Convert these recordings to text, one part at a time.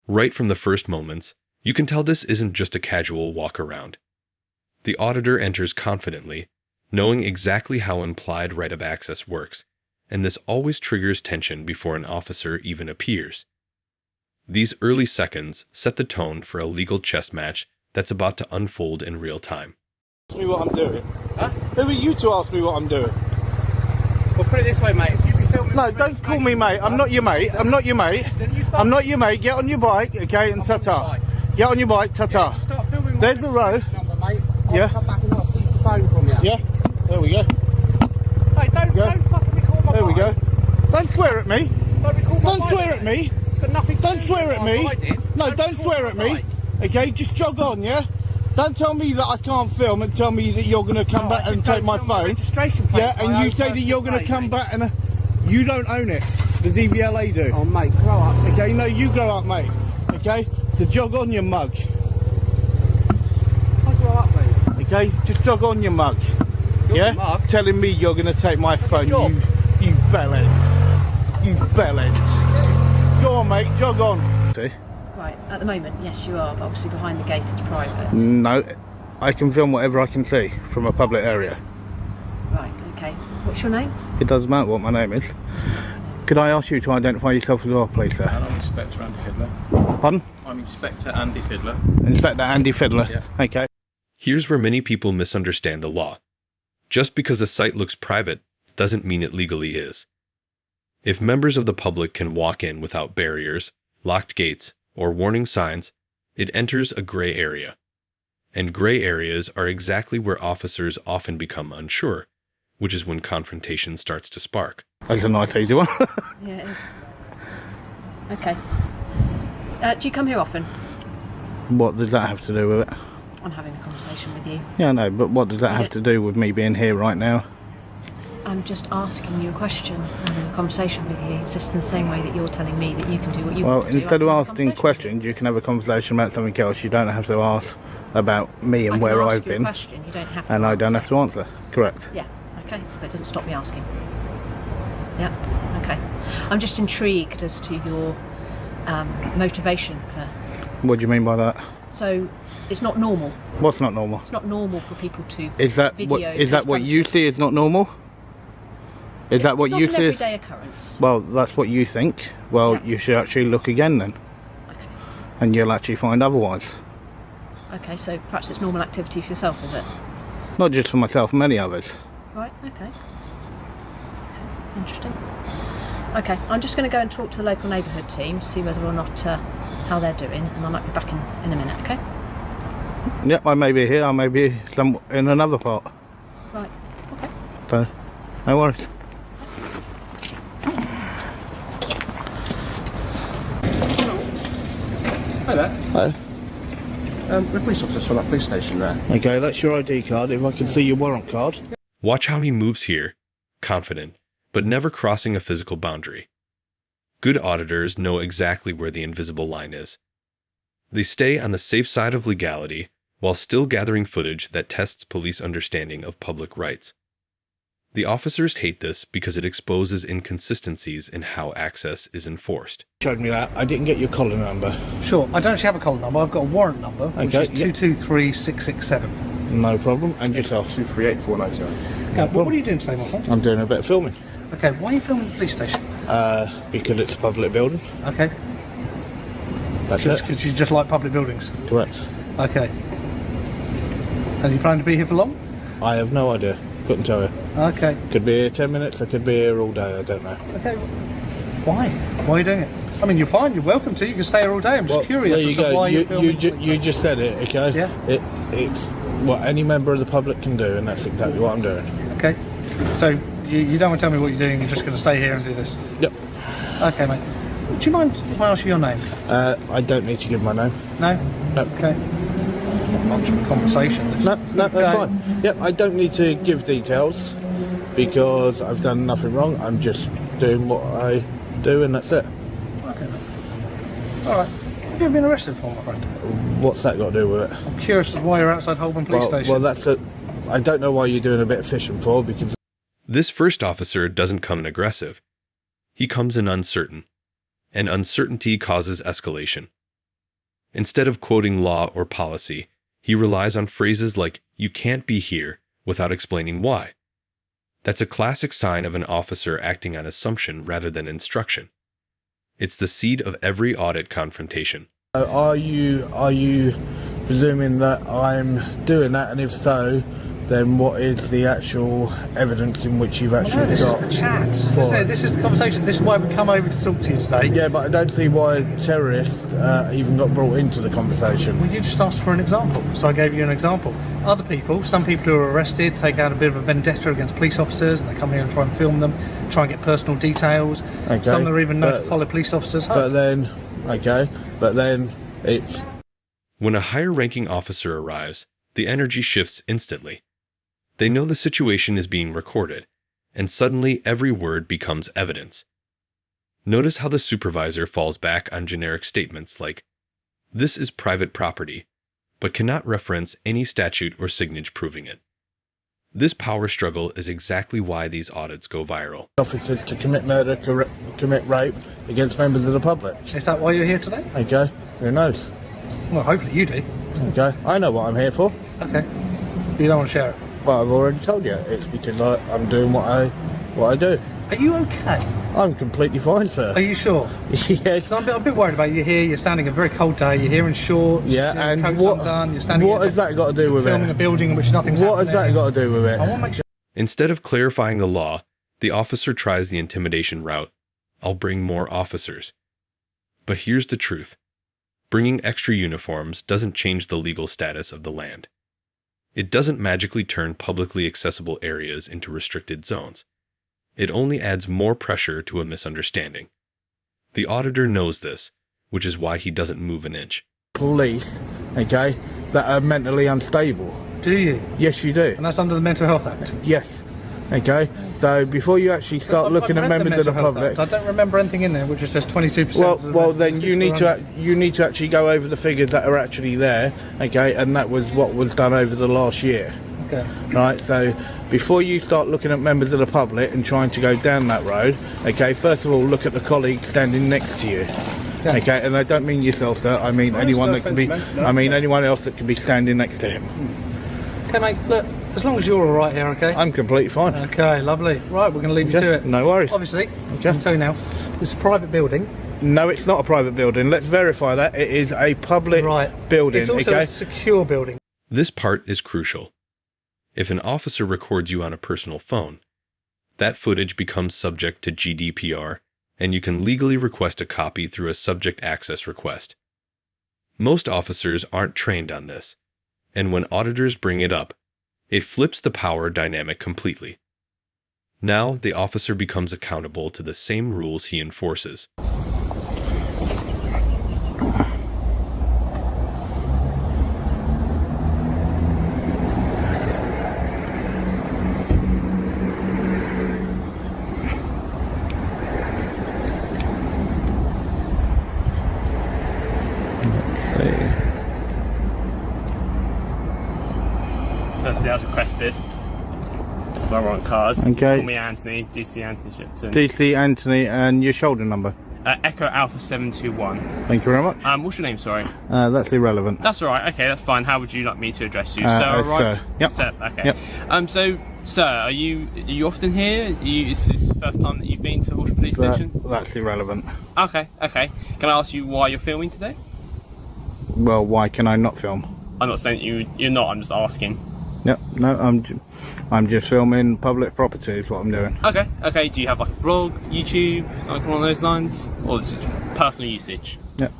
Right from the first moments, you can tell this isn't just a casual walk around. The auditor enters confidently, knowing exactly how implied right of access works, and this always triggers tension before an officer even appears. These early seconds set the tone for a legal chess match that's about to unfold in real time. Ask me what I'm doing. Huh? Who are you to ask me what I'm doing? Well, put it this way, mate. If you be filming... No, don't call me mate. I'm not your mate. I'm not your mate. I'm not your mate. Get on your bike, okay, and ta-ta. Get on your bike, ta-ta. There's the road. Yeah. I'll come back and I'll seize the phone from you. Yeah. There we go. Hey, don't fucking record my There we bike. go. Don't swear at me. Don't record my Don't bike, swear at mate. me. It's got nothing to Don't do swear with at what me. I did. No, don't swear at me. Okay, just jog on, yeah? Don't tell me that I can't film and tell me that you're going to come back and take my phone. Yeah, and you say that you're going to come back and you don't own it. The DVLA do. Oh, mate, grow up. Okay, no, you grow up, mate. Okay, so jog on your mug. I grow up, mate. Okay, just jog on your mug. Yeah, mug? telling me you're going to take my phone. job. You bellends. You bellends. Go on, mate, jog on. See? Right, at the moment, yes you are, but obviously behind the gate it's private. No, I can film whatever I can see from a public area. Right, okay. What's your name? It doesn't matter what my name is. Could I ask you to identify yourself as well, please, sir? I'm Inspector Andy Fiddler. Pardon? I'm Inspector Andy Fiddler. Inspector Andy Fiddler. Yeah. Okay. Here's where many people misunderstand the law. Just because a site looks private doesn't mean it legally is. If members of the public can walk in without barriers, locked gates, or warning signs, it enters a gray area. And gray areas are exactly where officers often become unsure, which is when confrontation starts to spark. That's a nice easy one. Yeah, it is. Okay. Do you come here often? What does that have to do with it? I'm having a conversation with you. Yeah, no, but what does that have to do with me being here right now? I'm just asking you a question, having a conversation with you. It's just in the same way that you're telling me that you can do what you want to do. Well, instead of I can have a asking conversation with questions, you can have a conversation about something else. You don't have to ask about me you. and where I've been. I can ask you a question, you don't have to And I don't answer. have to answer. Correct. Yeah, okay, but it doesn't stop me asking. Yeah, okay. I'm just intrigued as to your motivation for... What do you mean by that? So, it's not normal. What's not normal? It's not normal for people to Is that what you see is not normal? Is that what you It's not see? an everyday occurrence. Well, that's what you think. Well, Yeah. you should actually look again then, Okay. and you'll actually find otherwise. Okay, so perhaps it's normal activity for yourself, is it? Not just for myself, many others. Right, okay. Interesting. Okay, I'm just going to go and talk to the local neighbourhood team, see whether or not how they're doing, and I might be back in a minute, okay? Yep, I may be here, I may be in another part. Right, okay. So, no worries. Hi there. Hello. The police officer from that police station there. Okay, that's your ID card. If I can see your warrant card. Watch how he moves here, confident, but never crossing a physical boundary. Good auditors know exactly where the invisible line is. They stay on the safe side of legality while still gathering footage that tests police understanding of public rights. The officers hate this because it exposes inconsistencies in how access is enforced. Showed me that. I didn't get your collar number. Sure, I don't actually have a collar number, I've got a warrant number, which Okay, is 223667. No problem. And yourself. 238499. Yeah, what are you doing today, my friend? I'm doing a bit of filming. Okay, why are you filming the police station? Because it's a public building. Okay, That's just it. because you just like public buildings. Correct. Okay. And you planning to be here for long? I have no idea. Couldn't tell you. Okay. Could be here 10 minutes, I could be here all day, I don't know. Okay. Why? Why are you doing it? I mean, you're fine, you're welcome to, you can stay here all day. I'm just curious there you as to go. why you're filming. You just said it, okay? Yeah. It's what any member of the public can do, and that's exactly what I'm doing. Okay. So, you don't want to tell me what you're doing, you're just going to stay here and do this? Yep. Okay, mate. Do you mind if I ask you your name? I don't need to give my name. No? No. Okay. Not much of a conversation. No, that's fine. Yep, I don't need to give details because I've done nothing wrong. I'm just doing what I do, and that's it. Okay, mate. Alright. Have you ever been arrested for, my friend? What's that got to do with it? I'm curious as to why you're outside Holborn Police Station. Well, that's it. I don't know why you're doing a bit of fishing for, because... This first officer doesn't come in aggressive. He comes in uncertain, and uncertainty causes escalation. Instead of quoting law or policy, he relies on phrases like, "You can't be here," without explaining why. That's a classic sign of an officer acting on assumption rather than instruction. It's the seed of every audit confrontation. Are you presuming that I'm doing that, and if so, then what is the actual evidence in which you've actually this got? is the chat. This is the conversation. This is why we come over to talk to you today. Yeah, but I don't see why terrorists even got brought into the conversation. Well, you just asked for an example, so I gave you an example. Other people, some people who are arrested, take out a bit of a vendetta against police officers, and they come here and try and film them, try and get personal details. Okay, some are even known to follow police officers home. But then it's... When a higher-ranking officer arrives, the energy shifts instantly. They know the situation is being recorded, and suddenly every word becomes evidence. Notice how the supervisor falls back on generic statements like, "This is private property," but cannot reference any statute or signage proving it. This power struggle is exactly why these audits go viral. Officers to commit murder, commit rape against members of the public. Is that why you're here today? Okay, who knows? Well, hopefully you do. Okay, I know what I'm here for. Okay. You don't want to share it? Well, I've already told you. It's because I'm doing what I do. Are you okay? I'm completely fine, sir. Are you sure? Yes. 'Cause I'm a bit worried about you here. You're standing a very cold day. You're here in shorts. Yeah, and coat's undone. You're standing. What has that got to do with filming it? a building in which nothing's What has happening. that got to do with it? I want to make sure. Instead of clarifying the law, the officer tries the intimidation route. "I'll bring more officers." But here's the truth. Bringing extra uniforms doesn't change the legal status of the land. It doesn't magically turn publicly accessible areas into restricted zones. It only adds more pressure to a misunderstanding. The auditor knows this, which is why he doesn't move an inch. Police, okay, that are mentally unstable. Do you? Yes, you do. And that's under the Mental Health Act. Yes. Okay. So before you actually start looking at members of the public, I don't remember anything in there which says 22%. well, then you need to actually go over the figures that are actually there, okay, and that was what was done over the last year. Okay. Right. So before you start looking at members of the public and trying to go down that road, okay, first of all look at the colleague standing next to you. Yeah. Okay, and I don't mean yourself, sir. I mean anyone that can be. I mean anyone else that can be standing next to him. Okay, mate. Look, as long as you're all right here, okay. I'm completely fine. Okay, lovely. Right, we're going to leave you to it. No worries. Obviously, I can tell you now, this is a private building. No, it's not a private building. Let's verify that. It is a public building. It's also a secure building. This part is crucial. If an officer records you on a personal phone, that footage becomes subject to GDPR, and you can legally request a copy through a subject access request. Most officers aren't trained on this, and when auditors bring it up, it flips the power dynamic completely. Now the officer becomes accountable to the same rules he enforces. Firstly, as requested, it's my warrant-card. Okay. Call me Anthony, DC Anthony Shipton. DC Anthony, and your shoulder number. Echo Alpha 721. Thank you very much. What's your name, sorry? That's irrelevant. That's alright, okay, that's fine. How would you like me to address you? Sir, right? sir. Yep. Sir, okay. Yep. So, sir, are you often here? Is this the first time that you've been to Horsham Police Station? That's irrelevant. Okay. Can I ask you why you're filming today? Well, why can I not film? I'm not saying you're not, I'm just asking. Yep. No, I'm just filming public property is what I'm doing. Okay. Do you have like a vlog, YouTube, something along those lines? Or is it personal usage? Yep.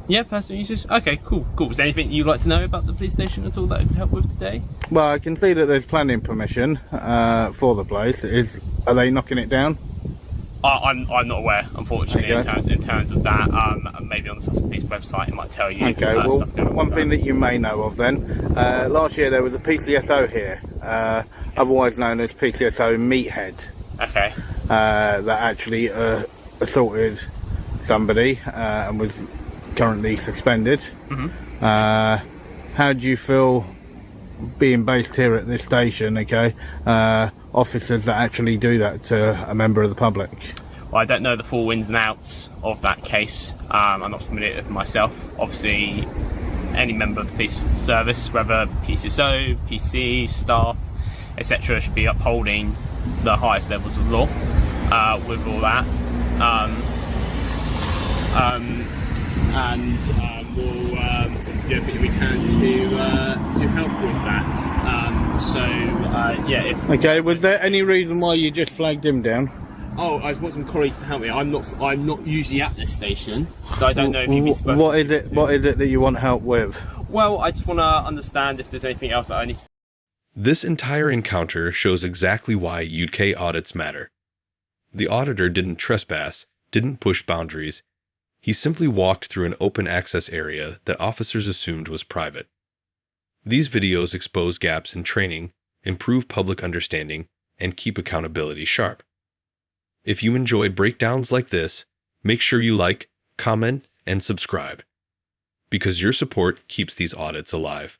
Yeah, personal usage? Okay, cool. Is there anything you'd like to know about the police station at all that I could help with today? Well, I can see that there's planning permission for the place. Are they knocking it down? I'm not aware, unfortunately, Okay. in terms of that. Maybe on the Sussex Police website it might tell you. Okay, well, stuff going on one with thing that. that you may know of then, last year there was a PCSO here, otherwise known as PCSO Meathead, Okay. that actually assaulted somebody and was currently suspended. How do you feel being based here at this station, okay, officers that actually do that to a member of the public? Well, I don't know the full ins and outs of that case. I'm not familiar with it myself. Obviously, any member of the police service, whether PCSO, PC, staff, etc., should be upholding the highest levels of law with all that. We'll do everything we can to help with that. Okay, was there any reason why you just flagged him down? Oh, I just want some colleagues to help me. I'm not usually at this station, so I don't know if you've been spoken. What is it that you want help with? Well, I just want to understand if there's anything else that I need. This entire encounter shows exactly why UK audits matter. The auditor didn't trespass, didn't push boundaries. He simply walked through an open access area that officers assumed was private. These videos expose gaps in training, improve public understanding, and keep accountability sharp. If you enjoy breakdowns like this, make sure you like, comment, and subscribe, because your support keeps these audits alive.